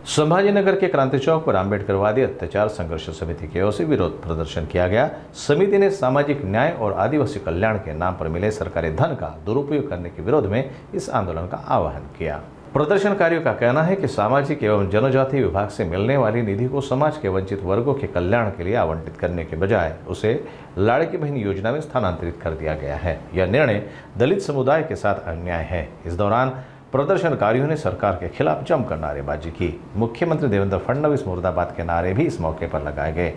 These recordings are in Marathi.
संभाजीनगर के क्रांति चौक पर आम्बेडकरवादी अत्याचार संघर्ष समिति की ओर से विरोध प्रदर्शन किया गया। समिति ने सामाजिक न्याय और आदिवासी कल्याण के नाम पर मिले सरकारी धन का दुरुपयोग करने के विरोध में इस आंदोलन का आह्वान किया। प्रदर्शनकारियों का कहना है कि सामाजिक एवं जनजातीय विभाग से मिलने वाली निधि को समाज के वंचित वर्गों के कल्याण के लिए आवंटित करने के बजाय उसे लाड़की बहन योजना में स्थानांतरित कर दिया गया है। यह निर्णय दलित समुदाय के साथ अन्याय है। इस दौरान प्रदर्शनकारियों ने सरकार के खिलाफ जमकर नारेबाजी की। मुख्यमंत्री देवेंद्र फडणवीस मुर्दाबाद के नारे भी इस मौके पर लगाए गए।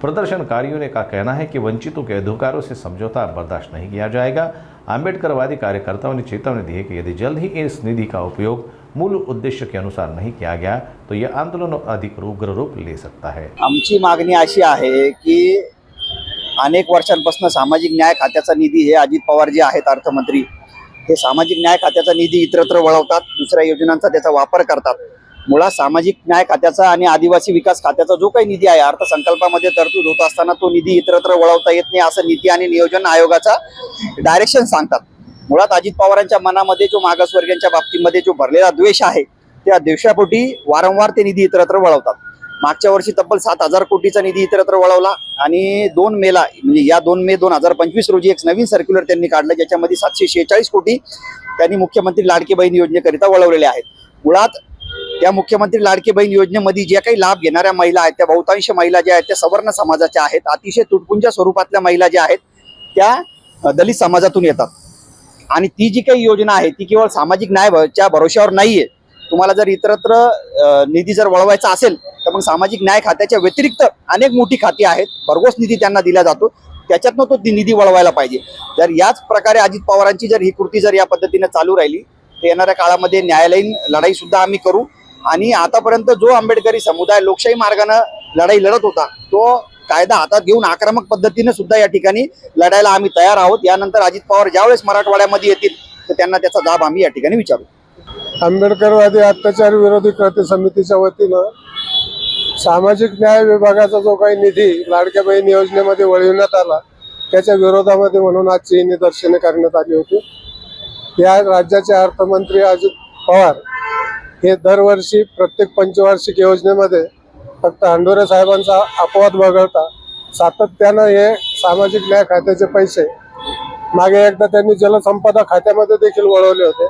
प्रदर्शनकारियों का कहना है कि वंचितों के अधिकारों से समझौता बर्दाश्त नहीं किया जाएगा। आम्बेडकरवादी कार्यकर्ताओं ने चेतावनी दी है कि यदि जल्द ही इस निधि का उपयोग मूल उद्देश्य के अनुसार नहीं किया गया तो यह आंदोलन अधिक उग्र रूप ले सकता है। आमची मागणी अशी आहे की अनेक वर्षांपासून सामाजिक न्याय खात्याचा निधी हे अजित पवार जे आहेत अर्थमंत्री हे सामाजिक न्याय खात्याचा निधी इतरत्र वळवतात, दुसऱ्या योजनांचा त्याचा वापर करतात। मुळात सामाजिक न्याय खात्याचा आणि आदिवासी विकास खात्याचा जो काही निधी आहे अर्थसंकल्पामध्ये तरतूद होत असताना तो निधी इतरत्र वळवता येत नाही असं नीती आणि नियोजन आयोगाचा डायरेक्शन सांगतात। मुळात अजित पवारांच्या मनामध्ये जो मागासवर्गीयांच्या बाबतीमध्ये जो भरलेला द्वेष आहे त्या द्वेषापोटी वारंवार ते निधी इतरत्र वळवतात। मागच्या वर्षी तब्बल 7,000 कोटीचा निधी इतरत्र वळवला आणि 2 मेला म्हणजे या 2 मे 2025 रोजी एक नवीन सर्क्युलर त्यांनी काढलं ज्याच्यामध्ये 746 कोटी त्यांनी मुख्यमंत्री लाडकी बहीण योजनेकरिता वळवलेले आहेत। मुळात त्या मुख्यमंत्री लाडकी बहीण योजनेमध्ये जे काही लाभ घेणाऱ्या महिला आहेत त्या बहुतांश महिला ज्या आहेत त्या सवर्ण समाजाच्या आहेत। अतिशय तुटपुंज स्वरूपातल्या महिला ज्या आहेत त्या दलित समाजातून येतात आणि ती जी काही योजना आहे ती केवळ सामाजिक न्यायाच्या भरोश्यावर नाहीये। तुम्हाला जर इतरत्र निधी जर वळवायचा असेल तर मग सामाजिक न्याय खात्याच्या व्यतिरिक्त अनेक मोठी खाती आहेत, भरघोस निधी त्यांना दिला जातो, त्याच्यातनं तो निधी वळवायला पाहिजे। जर याच प्रकारे अजित पवारांची जर ही कृती जर या पद्धतीने चालू राहिली तर येणाऱ्या काळामध्ये न्यायालयीन लढाई सुद्धा आम्ही करू आणि आतापर्यंत जो आंबेडकरी समुदाय लोकशाही मार्गाने लढाई लढत होता तो कायदा हातात घेऊन आक्रमक पद्धतीने सुद्धा या ठिकाणी लढायला आम्ही तयार आहोत। यानंतर अजित पवार ज्यावेळेस मराठवाड्यामध्ये येतील तर त्यांना त्याचा जाब आम्ही या ठिकाणी विचारू। आंबेडकरवादी अत्याचार विरोधी कृती समितीच्या वतीनं सामाजिक न्याय विभागाचा जो काही निधी लाडक्या बहीण योजनेमध्ये वळविण्यात आला त्याच्या विरोधामध्ये म्हणून आजची ही निदर्शने करण्यात आली होती। या राज्याचे अर्थमंत्री अजित पवार हे दरवर्षी प्रत्येक पंचवार्षिक योजनेमध्ये फक्त हंडोरे साहेबांचा अपवाद वगळता सातत्यानं हे सामाजिक न्याय खात्याचे पैसे मागे एकदा त्यांनी जलसंपदा खात्यामध्ये देखील वळवले होते।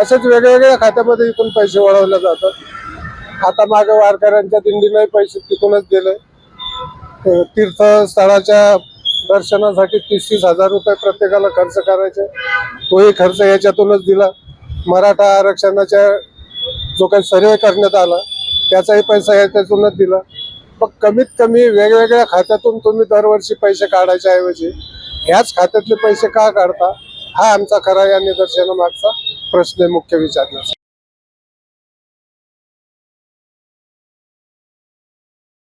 असेच वेगवेगळ्या खात्यामध्ये इथून पैसे वळवले जातात। आता मागे वारकऱ्यांच्या दिंडीने पैसे तिथूनच दिले। तीर्थस्थळाच्या दर्शनासाठी 30-30 हजार रुपये प्रत्येकाला खर्च करायचे, तोही खर्च याच्यातूनच दिला। मराठा आरक्षणाच्या जो काही सर्वे करण्यात आला त्याचाही पैसा याच्यातूनच दिला। पण कमीत कमी वेगवेगळ्या खात्यातून तुम्ही दरवर्षी पैसे काढायच्या ऐवजी ह्याच खात्यातले पैसे का काढता हा आमचा खरा या निदर्शनामागचा प्रश्न मुख्य विचारण्याचा।